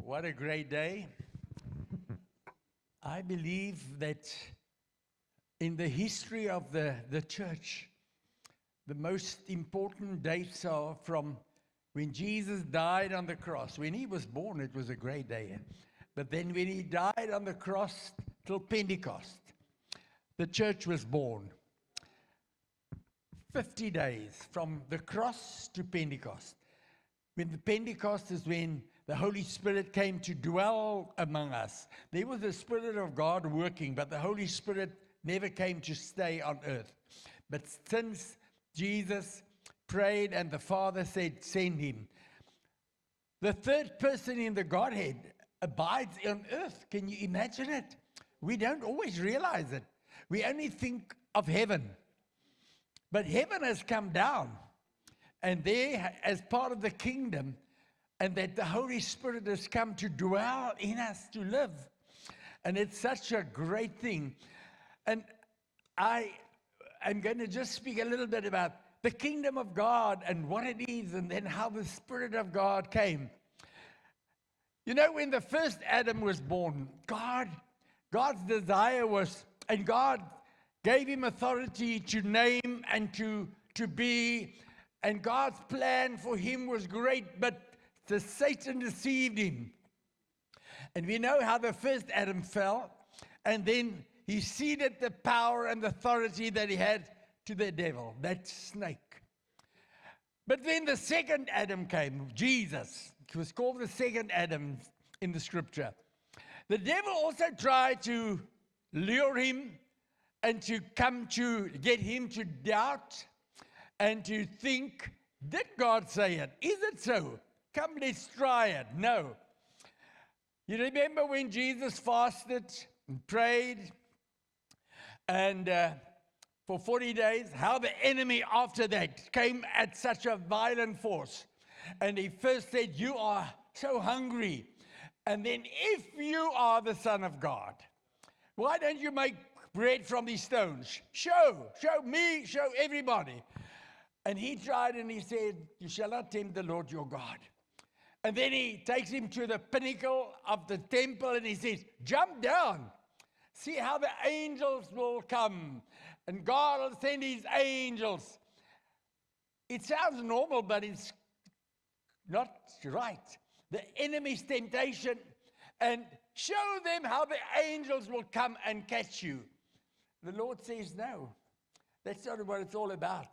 What a great day. I believe that in the history of the church, the most important dates are from when Jesus died on the cross. When he was born, it was a great day. But then when he died on the cross till Pentecost, the church was born. 50 days from the cross to Pentecost. When the Pentecost is when the Holy Spirit came to dwell among us. There was the Spirit of God working, but the Holy Spirit never came to stay on earth. But since Jesus prayed and the Father said, send him, the third person in the Godhead abides on earth. Can you imagine it? We don't always realize it. We only think of heaven. But heaven has come down. And there, as part of the kingdom, and that the Holy Spirit has come to dwell in us, to live. And it's such a great thing. And I am going to just speak a little bit about the kingdom of God and what it is, and then how the Spirit of God came. You know, when the first Adam was born, God's desire was, and God gave him authority to name and to be, and God's plan for him was great, but Satan deceived him. And we know how the first Adam fell, and then he ceded the power and authority that he had to the devil, that snake. But then the second Adam came, Jesus. He was called the second Adam in the scripture. The devil also tried to lure him and to come to get him to doubt and to think, did God say it? Is it so? Come, let's try it. No. You remember when Jesus fasted and prayed and for 40 days, how the enemy after that came at such a violent force. And he first said, you are so hungry. And then if you are the Son of God, why don't you make bread from these stones? Show me, show everybody. And he tried and he said, you shall not tempt the Lord your God. And then he takes him to the pinnacle of the temple and he says, jump down. See how the angels will come. And God will send his angels. It sounds normal, but it's not right. The enemy's temptation. And show them how the angels will come and catch you. The Lord says, no, that's not what it's all about.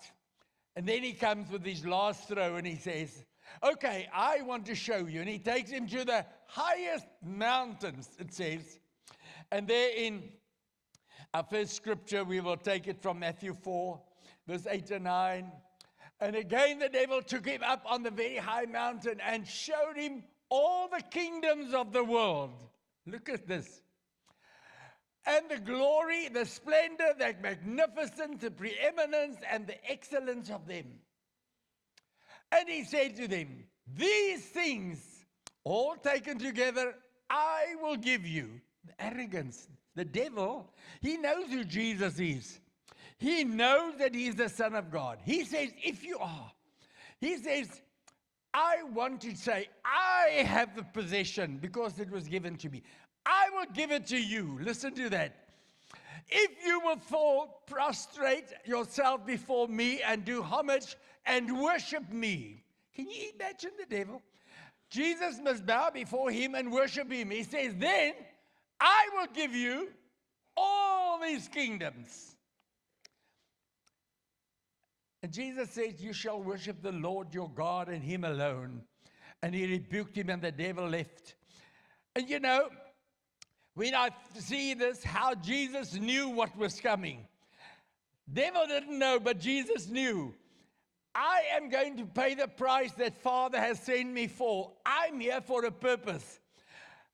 And then he comes with his last throw and he says, okay, I want to show you. And he takes him to the highest mountains, it says. And there in our first scripture, we will take it from Matthew 4, verse 8 and 9. And again, the devil took him up on the very high mountain and showed him all the kingdoms of the world. Look at this. And the glory, the splendor, the magnificence, the preeminence, and the excellence of them. And he said to them, these things, all taken together, I will give you. The arrogance, the devil, he knows who Jesus is. He knows that he is the Son of God. He says, if you are, he says, I want to say, I have the possession because it was given to me. I will give it to you. Listen to that. If you will fall, prostrate yourself before me and do homage and worship me. Can you imagine the devil? Jesus must bow before him and worship him. He says, then I will give you all these kingdoms. And Jesus says, you shall worship the Lord your God and him alone. And he rebuked him and the devil left. And you know, when I see this, how Jesus knew what was coming. Devil didn't know, but Jesus knew. I am going to pay the price that Father has sent me for. I'm here for a purpose.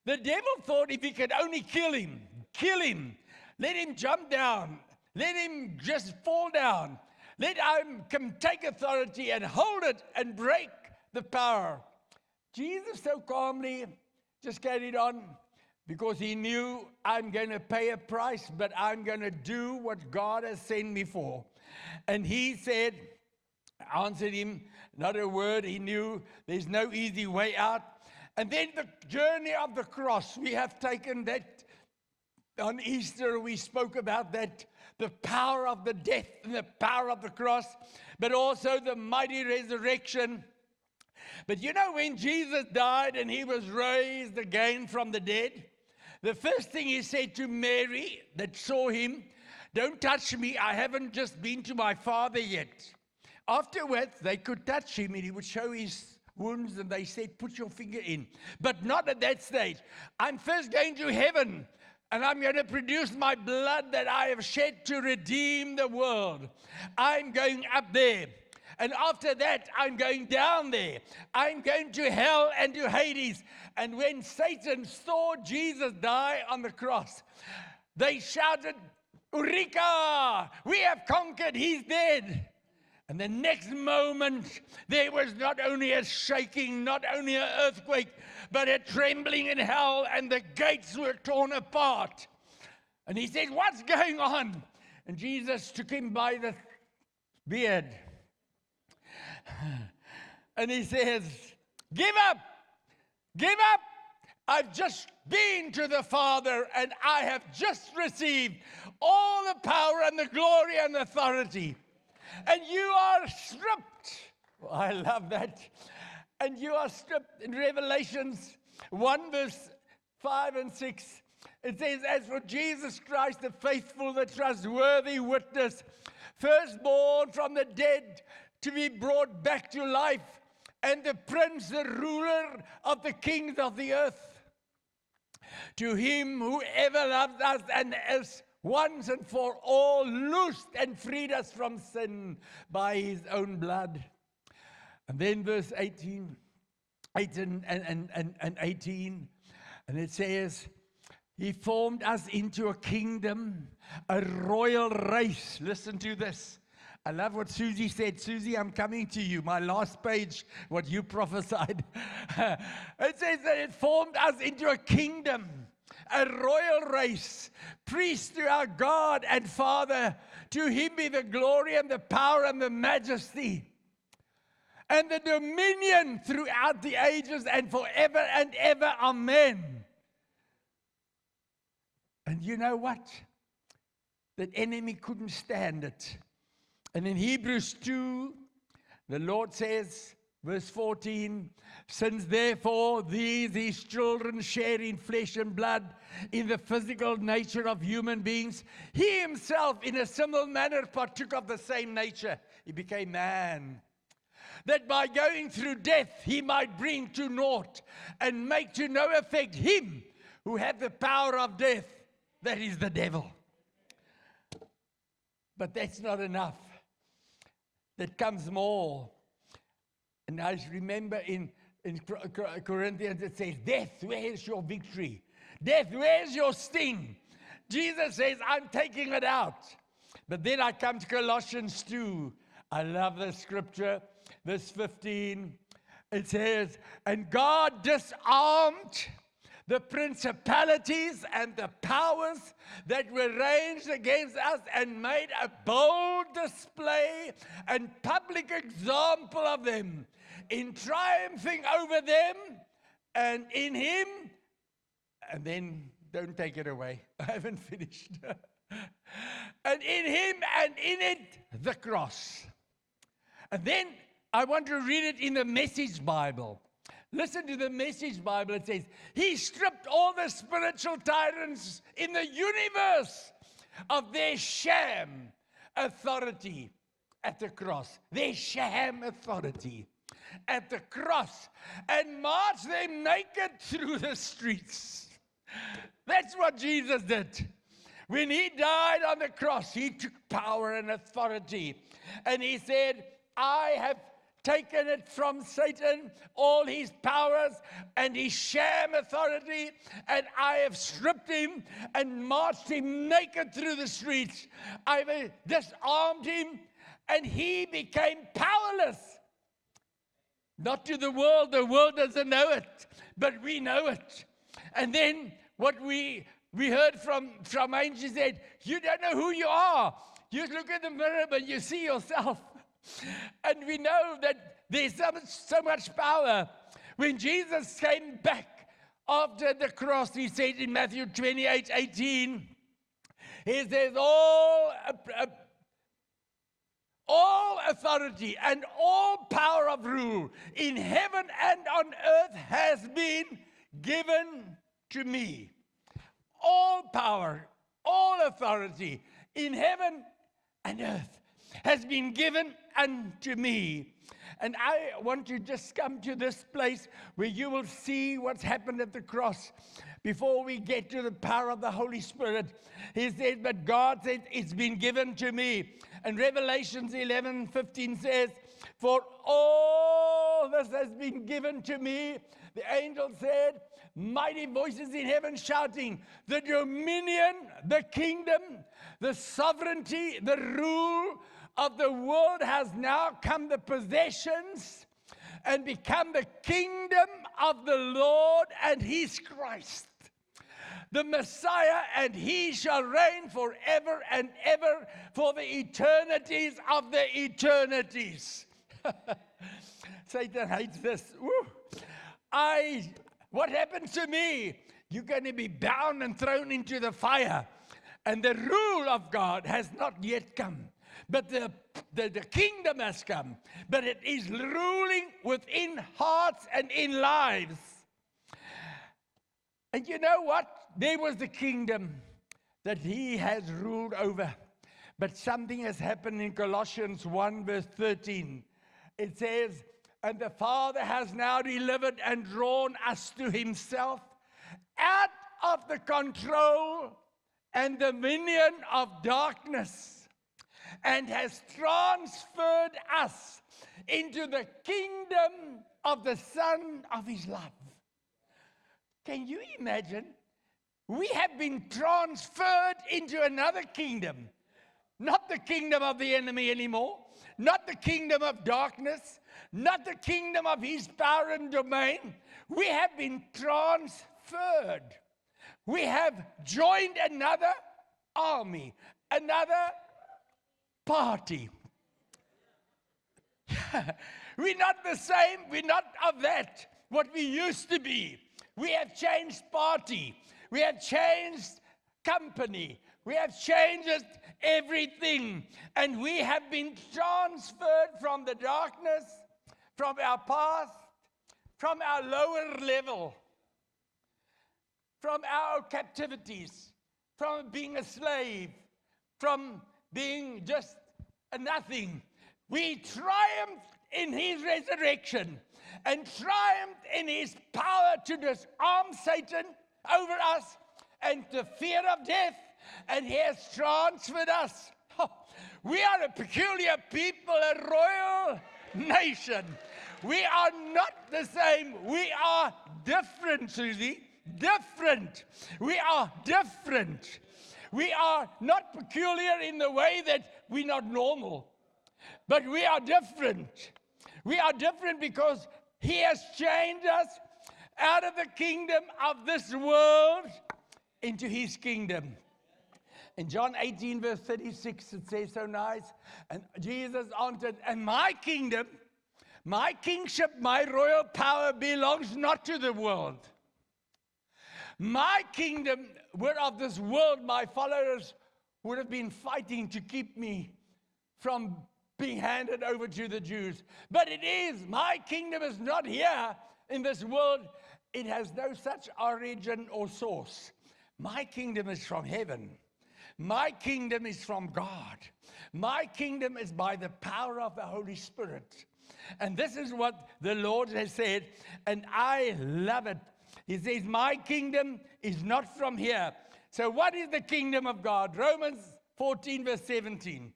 The devil thought if he could only kill him, let him jump down, let him just fall down, let him come take authority and hold it and break the power. Jesus so calmly just carried on. Because he knew, I'm going to pay a price, but I'm going to do what God has sent me for. And he said, answered him, not a word. He knew there's no easy way out. And then the journey of the cross. We have taken that. On Easter, we spoke about that, the power of the death and the power of the cross, but also the mighty resurrection. But you know, when Jesus died and he was raised again from the dead, the first thing he said to Mary that saw him, "Don't touch me, I haven't just been to my Father yet." Afterwards, they could touch him and he would show his wounds, and they said, "Put your finger in." But not at that stage. "I'm first going to heaven, and I'm going to produce my blood that I have shed to redeem the world. I'm going up there. And after that, I'm going down there. I'm going to hell and to Hades." And when Satan saw Jesus die on the cross, they shouted, "Eureka! We have conquered. He's dead." And the next moment, there was not only a shaking, not only an earthquake, but a trembling in hell, and the gates were torn apart. And he said, "What's going on?" And Jesus took him by the beard. And he says, "Give up! Give up! I've just been to the Father, and I have just received all the power and the glory and authority. And you are stripped." Well, I love that. "And you are stripped." In Revelations 1, verse 5 and 6, it says, "As for Jesus Christ, the faithful, the trustworthy witness, firstborn from the dead, to be brought back to life, and the prince, the ruler of the kings of the earth, to him who ever loved us and has once and for all loosed and freed us from sin by his own blood." And then verse 18 and 18, and it says, "He formed us into a kingdom, a royal race." Listen to this. I love what Susie said. Susie, I'm coming to you. My last page, what you prophesied. It says that it formed us into a kingdom, a royal race, priests to our God and Father. To him be the glory and the power and the majesty and the dominion throughout the ages and forever and ever. Amen. And you know what? The enemy couldn't stand it. And in Hebrews 2, the Lord says, verse 14, "Since therefore these his children share in flesh and blood, in the physical nature of human beings, he himself in a similar manner partook of the same nature." He became man, "that by going through death he might bring to naught and make to no effect him who had the power of death, that is the devil." But that's not enough. There comes more. And I remember in Corinthians it says, "Death, where's your victory? Death, where's your sting?" Jesus says, "I'm taking it out." But then I come to Colossians 2. I love the scripture. Verse 15. It says, "And God disarmed the principalities and the powers that were ranged against us, and made a bold display and public example of them, in triumphing over them, and in him." And then, don't take it away. I haven't finished. "And in him, and in it, the cross." And then I want to read it in the Message Bible. Listen to the Message Bible. It says, "He stripped all the spiritual tyrants in the universe of their sham authority at the cross." Their sham authority at the cross. "And marched them naked through the streets." That's what Jesus did. When he died on the cross, he took power and authority. And he said, "I have taken it from Satan, all his powers and his sham authority, and I have stripped him and marched him naked through the streets. I've disarmed him, and he became powerless." Not to the world doesn't know it, but we know it. And then what we heard from Angie said, "You don't know who you are. You look in the mirror, but you see yourself." And we know that there's so much power. When Jesus came back after the cross, he said in Matthew 28:18, he says, all authority and all power of rule in heaven and on earth has been given to me. All power, all authority in heaven and earth has been given unto me. And I want to just come to this place where you will see what's happened at the cross. Before we get to the power of the Holy Spirit, he said, but God said, it's been given to me. And Revelations 11:15 says, for all this has been given to me. The angel said, mighty voices in heaven shouting, the dominion, the kingdom, the sovereignty, the rule of the world has now come the possessions and become the kingdom of the Lord and his Christ, the Messiah, and he shall reign forever and ever for the eternities of the eternities. Satan hates this. Woo. What happens to me? You're going to be bound and thrown into the fire. And the rule of God has not yet come. But the kingdom has come. But it is ruling within hearts and in lives. And you know what? There was the kingdom that he has ruled over. But something has happened in Colossians 1 verse 13. It says, and the Father has now delivered and drawn us to himself out of the control and dominion of darkness, and has transferred us into the kingdom of the Son of his love. Can you imagine? We have been transferred into another kingdom. Not the kingdom of the enemy anymore. Not the kingdom of darkness. Not the kingdom of his power and domain. We have been transferred. We have joined another army, another party. We're not the same. We're not of that, what we used to be. We have changed party. We have changed company. We have changed everything. And we have been transferred from the darkness, from our past, from our lower level, from our captivities, from being a slave, from being just a nothing. We triumphed in his resurrection and triumphed in his power to disarm Satan over us and the fear of death, and he has transferred us. We are a peculiar people, a royal nation. We are not the same. We are different, Susie. Different. We are different. We are not peculiar in the way that we're not normal, but we are different. We are different because he has changed us out of the kingdom of this world into his kingdom. In John 18 verse 36, it says so nice, and Jesus answered, and my kingdom, my kingship, my royal power belongs not to the world. My kingdom were of this world, my followers would have been fighting to keep me from being handed over to the Jews. But it is, my kingdom is not here in this world. It has no such origin or source. My kingdom is from heaven. My kingdom is from God. My kingdom is by the power of the Holy Spirit. And this is what the Lord has said, and I love it. He says, my kingdom is not from here. So what is the kingdom of God? Romans 14 verse 17.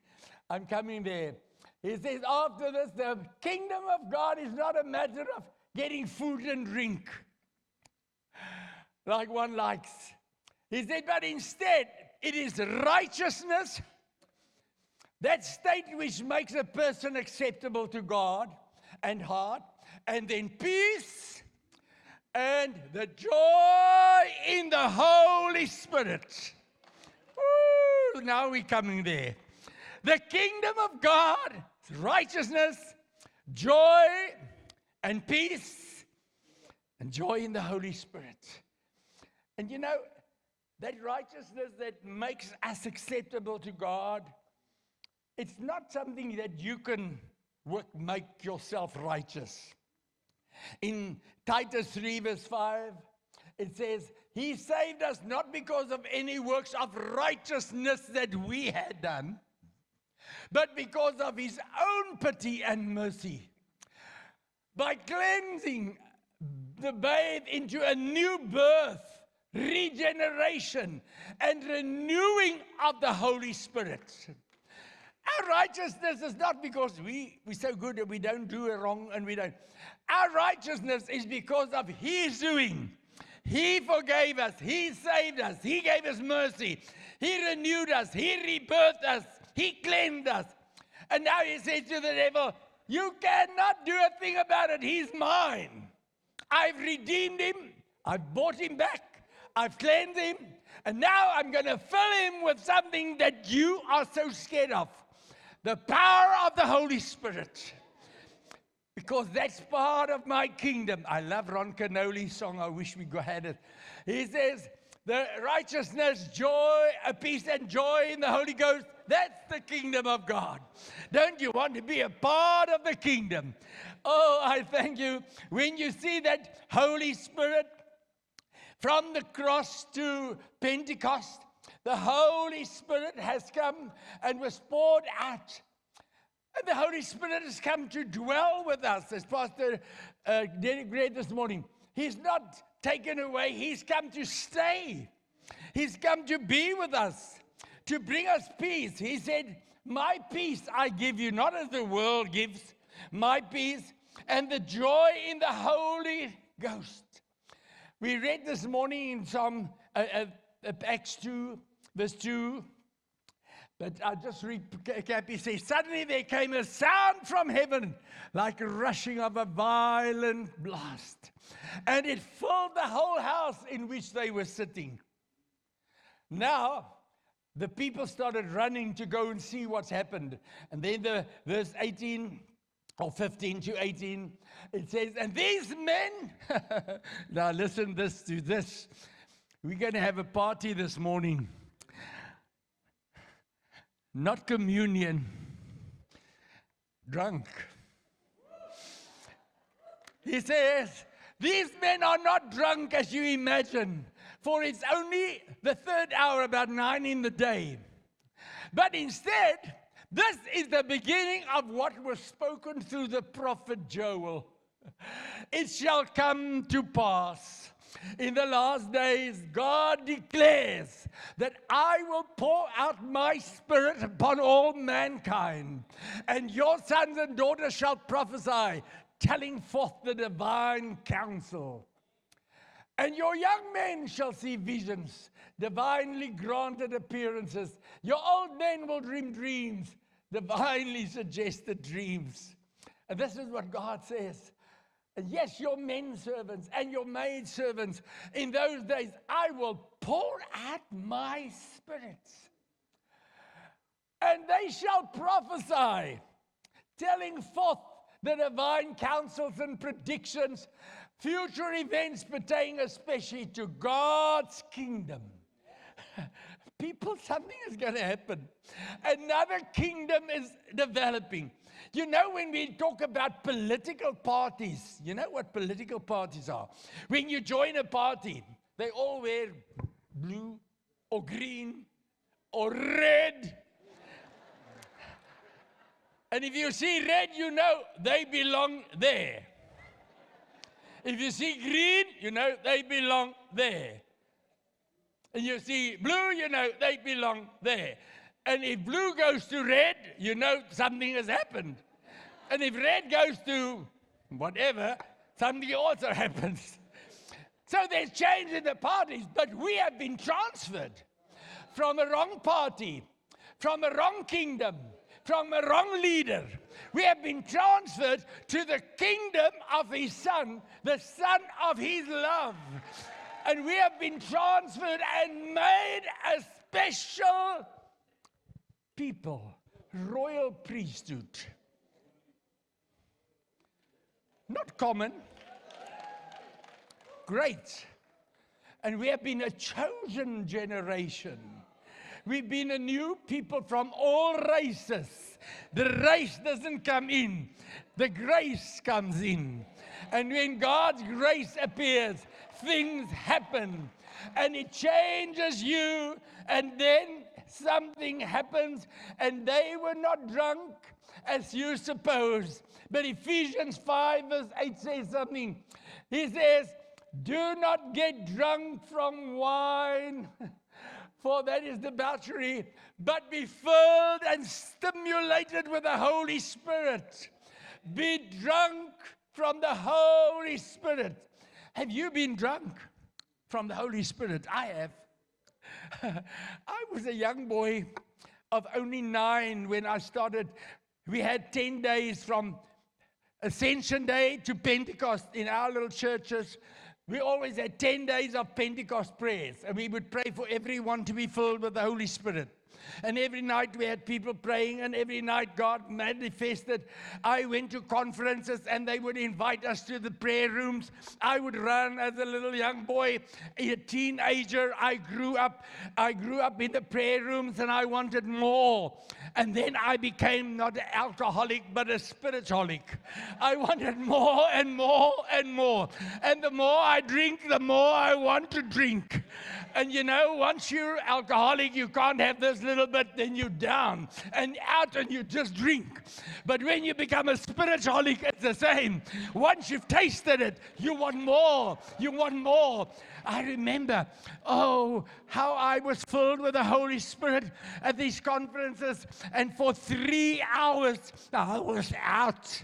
I'm coming there. He says, after this, the kingdom of God is not a matter of getting food and drink like one likes. He said, but instead, it is righteousness, that state which makes a person acceptable to God and heart, and then peace and the joy in the Holy Spirit. Woo, now we're coming there. The kingdom of God is righteousness, joy, and peace and joy in the Holy Spirit. And you know, that righteousness that makes us acceptable to God, it's not something that you can make yourself righteous. In Titus 3 verse 5, it says, He saved us not because of any works of righteousness that we had done, but because of His own pity and mercy, by cleansing the babe into a new birth, regeneration, and renewing of the Holy Spirit. Our righteousness is not because we're so good that we don't do it wrong and we don't. Our righteousness is because of His doing. He forgave us. He saved us. He gave us mercy. He renewed us. He rebirthed us. He cleansed us. And now He says to the devil, you cannot do a thing about it. He's mine. I've redeemed him. I've bought him back. I've cleansed him. And now I'm going to fill him with something that you are so scared of. The power of the Holy Spirit. Because that's part of my kingdom. I love Ron Canoli's song. I wish we had it. He says, the righteousness, joy, peace and joy in the Holy Ghost, that's the kingdom of God. Don't you want to be a part of the kingdom? Oh, I thank you. When you see that Holy Spirit from the cross to Pentecost, the Holy Spirit has come and was poured out. And the Holy Spirit has come to dwell with us, as Pastor Derek read this morning. He's not taken away. He's come to stay. He's come to be with us, to bring us peace. He said, my peace I give you, not as the world gives, my peace and the joy in the Holy Ghost. We read this morning in Psalm Acts 2, verse 2, but I'll just recap. He says, suddenly there came a sound from heaven like a rushing of a violent blast, and it filled the whole house in which they were sitting. Now, the people started running to go and see what's happened. And then the verse 18 or 15 to 18, it says, and these men, now listen to this. We're going to have a party this morning. Not communion, drunk. He says, these men are not drunk as you imagine, for it's only the third hour, about 9 in the day. But instead, this is the beginning of what was spoken through the prophet Joel. It shall come to pass in the last days, God declares that I will pour out my Spirit upon all mankind, and your sons and daughters shall prophesy, telling forth the divine counsel. And your young men shall see visions, divinely granted appearances. Your old men will dream dreams, divinely suggested dreams. And this is what God says. Yes, your men servants and your maid servants, in those days I will pour out my Spirit. And they shall prophesy, telling forth the divine counsels and predictions, future events pertaining especially to God's kingdom. People, something is going to happen. Another kingdom is developing. You know, when we talk about political parties, you know what political parties are? When you join a party, they all wear blue or green or red. And if you see red, you know they belong there. If you see green, you know they belong there. And you see blue, you know they belong there. And if blue goes to red, you know something has happened. And if red goes to whatever, something also happens. So there's change in the parties, but we have been transferred from a wrong party, from a wrong kingdom, from a wrong leader. We have been transferred to the kingdom of His Son, the Son of His love. And we have been transferred and made a special people, royal priesthood. Not common. look great. And we have been a chosen generation. We've been a new people from all races. The race doesn't come in. The grace comes in. And when God's grace appears, things happen. And it changes you. And then something happens. And they were not drunk as you suppose. But Ephesians 5 verse 8 says something. He says, do not get drunk from wine, for that is debauchery, but be filled and stimulated with the Holy Spirit. Be drunk from the Holy Spirit. Have you been drunk from the Holy Spirit? I have. I was a young boy of only 9 when I started. We had 10 days from Ascension Day to Pentecost in our little churches. We always had 10 days of Pentecost prayers, and we would pray for everyone to be filled with the Holy Spirit. And every night we had people praying, and every night God manifested. I went to conferences, and they would invite us to the prayer rooms. I would run as a little young boy, a teenager. I grew up in the prayer rooms, and I wanted more. And then I became not an alcoholic, but a spiritualic. I wanted more and more and more. And the more I drink, the more I want to drink. And you know, once you're alcoholic, you can't have this little bit, then you're down and out and you just drink. But when you become a spiritualic, it's the same. Once you've tasted it, you want more. You want more. I remember, how I was filled with the Holy Spirit at these conferences. And for 3 hours, I was out.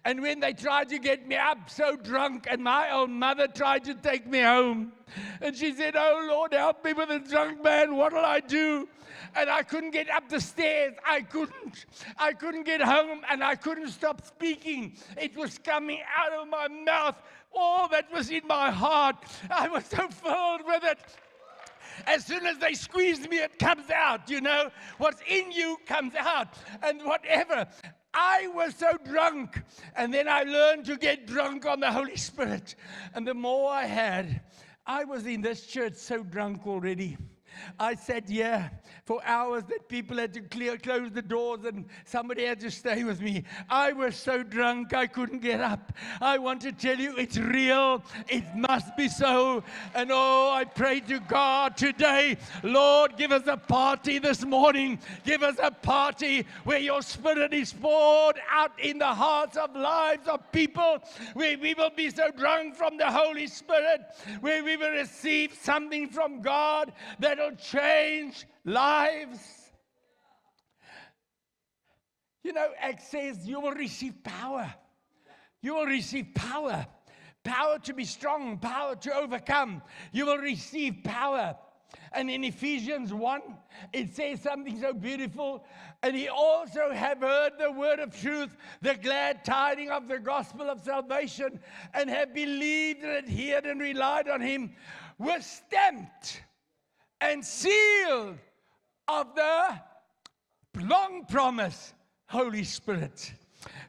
And when they tried to get me up so drunk, and my own mother tried to take me home, and she said, oh Lord, help me with a drunk man, what will I do? And I couldn't get up the stairs. I couldn't get home, and I couldn't stop speaking. It was coming out of my mouth. All that was in my heart. I was so filled with it. As soon as they squeeze me, it comes out, you know. What's in you comes out. And whatever. I was so drunk. And then I learned to get drunk on the Holy Spirit. And the more I had, I was in this church so drunk already. I sat here for hours that people had to close the doors, and somebody had to stay with me. I was so drunk I couldn't get up. I want to tell you, it's real. It must be so. And I pray to God today, Lord, give us a party this morning. Give us a party where your Spirit is poured out in the hearts of lives of people, where we will be so drunk from the Holy Spirit, where we will receive something from God that will change lives. You know, Acts says you will receive power. You will receive power. Power to be strong, power to overcome. You will receive power. And in Ephesians 1, it says something so beautiful. And ye also have heard the word of truth, the glad tidings of the gospel of salvation, and have believed and adhered and relied on him, were stamped and sealed of the long promise, Holy Spirit.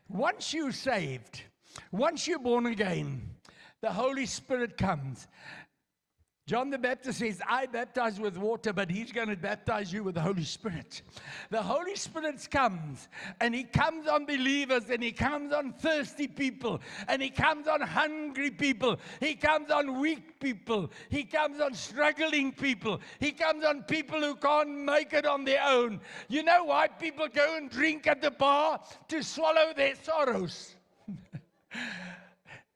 Once you're saved, once you're born again, the Holy Spirit comes. John the Baptist says, I baptize with water, but he's going to baptize you with the Holy Spirit. The Holy Spirit comes, and he comes on believers, and he comes on thirsty people, and he comes on hungry people. He comes on weak people. He comes on struggling people. He comes on people who can't make it on their own. You know why people go and drink at the bar? To swallow their sorrows.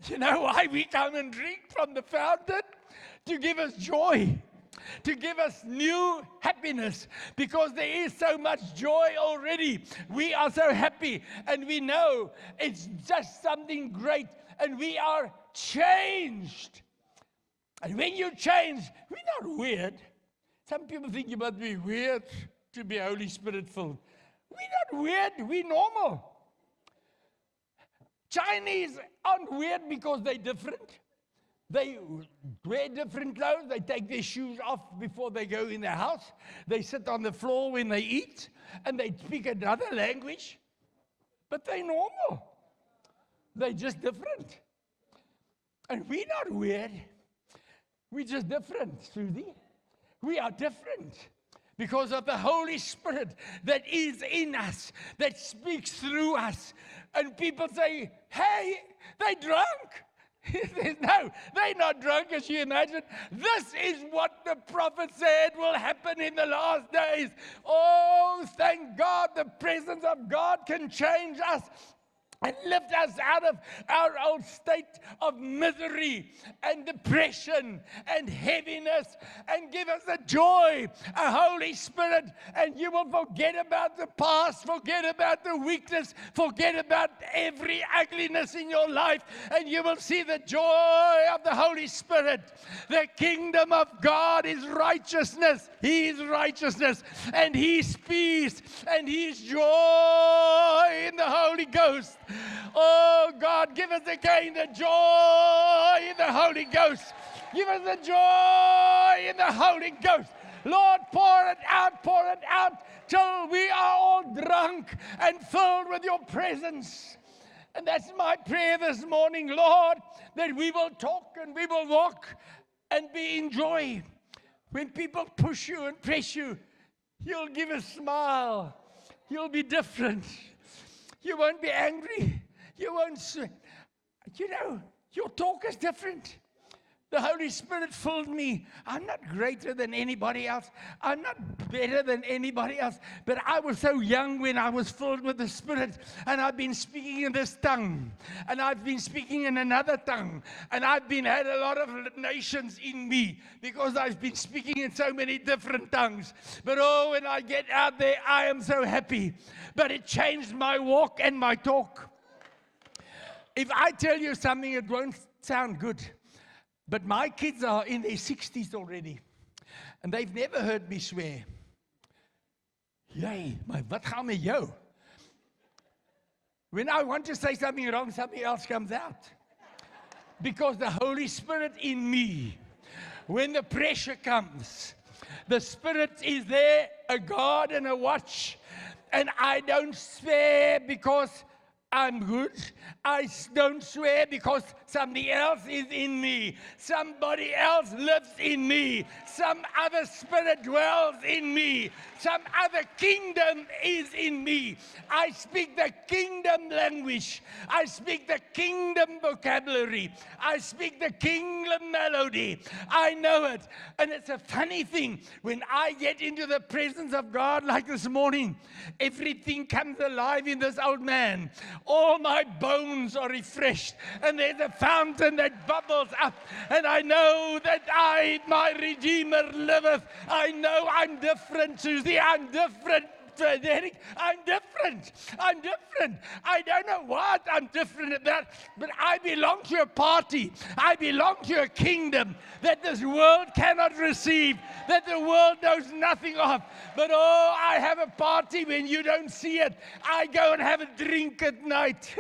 You know why we come and drink from the fountain? To give us joy, to give us new happiness, because there is so much joy already. We are so happy, and we know it's just something great, and we are changed. And when you change, we're not weird. Some people think you must be weird to be Holy Spirit filled. We're not weird, we're normal. Chinese aren't weird because they're different. They wear different clothes. They take their shoes off before they go in their house. They sit on the floor when they eat, and they speak another language. But they're normal. They're just different. And we're not weird. We're just different, Susie. We are different because of the Holy Spirit that is in us, that speaks through us. And people say, hey, they're drunk. No, they're not drunk, as you imagine. This is what the prophet said will happen in the last days. Oh, thank God the presence of God can change us and lift us out of our old state of misery and depression and heaviness and give us a joy, a Holy Spirit, and you will forget about the past, forget about the weakness, forget about every ugliness in your life, and you will see the joy of the Holy Spirit. The kingdom of God is righteousness. He is righteousness, and His peace, and His joy in the Holy Ghost. Oh God, give us again the joy in the Holy Ghost. Give us the joy in the Holy Ghost. Lord, pour it out till we are all drunk and filled with your presence. And that's my prayer this morning, Lord, that we will talk and we will walk and be in joy. When people push you and press you, you'll give a smile. You'll be different. You won't be angry. You won't, your talk is different. The Holy Spirit filled me. I'm not greater than anybody else. I'm not better than anybody else. But I was so young when I was filled with the Spirit. And I've been speaking in this tongue. And I've been speaking in another tongue. And I've had a lot of nations in me. Because I've been speaking in so many different tongues. But oh, when I get out there, I am so happy. But it changed my walk and my talk. If I tell you something, it won't sound good. But my kids are in their 60s already. And they've never heard me swear. Yay, maar wat gaan met jou? When I want to say something wrong, something else comes out. Because the Holy Spirit in me, when the pressure comes, the Spirit is there, a guard and a watch. And I don't swear because I'm good. I don't swear because somebody else is in me. Somebody else lives in me. Some other spirit dwells in me. Some other kingdom is in me. I speak the kingdom language. I speak the kingdom vocabulary. I speak the kingdom melody. I know it. And it's a funny thing. When I get into the presence of God like this morning, everything comes alive in this old man. All my bones are refreshed, and there's a fountain that bubbles up, and I know that my Redeemer liveth. I know I'm different, Susie. I'm different, Derek. I'm different. I'm different. I don't know what I'm different about, but I belong to a party. I belong to a kingdom that this world cannot receive, that the world knows nothing of. But oh, I have a party when you don't see it. I go and have a drink at night.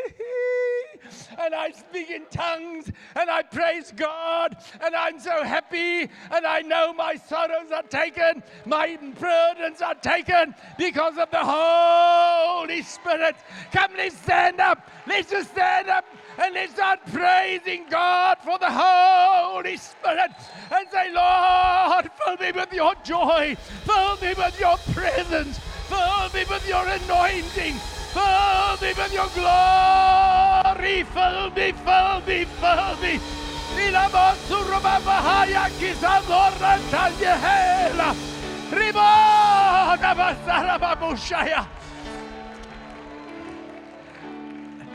And I speak in tongues, and I praise God, and I'm so happy, and I know my sorrows are taken, my burdens are taken because of the Holy Spirit. Come, let's stand up. Let's just stand up, and let's start praising God for the Holy Spirit, and say, Lord, fill me with your joy, fill me with your presence, fill me with your anointing, fill me with your glory, fill me, fill me, fill me.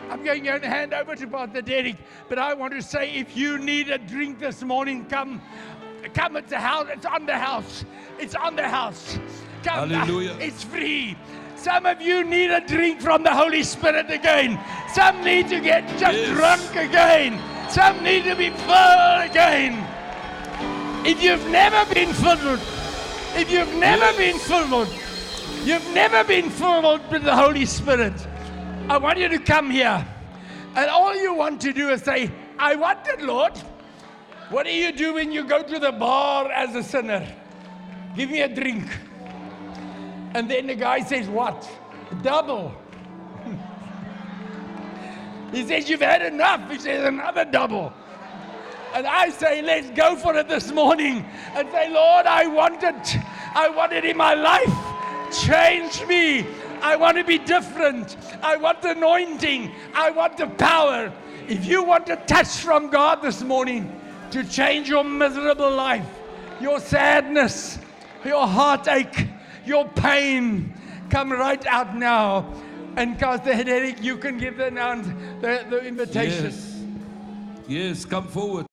I'm going to hand over to Pastor Derek, but I want to say, if you need a drink this morning, come at the house. It's on the house. It's on the house. Come. Hallelujah. It's free. Some of you need a drink from the Holy Spirit again. Some need to get just drunk again. Some need to be filled again. If you've never been filled, you've never been filled with the Holy Spirit, I want you to come here. And all you want to do is say, I want it, Lord. What do you do when you go to the bar as a sinner? Give me a drink. And then the guy says, what? Double. He says, you've had enough. He says, another double. And I say, let's go for it this morning and say, Lord, I want it. I want it in my life. Change me. I want to be different. I want the anointing. I want the power. If you want a touch from God this morning to change your miserable life, your sadness, your heartache, your pain, come right out now. And Pastor Derek, you can give the invitation. Yes, come forward.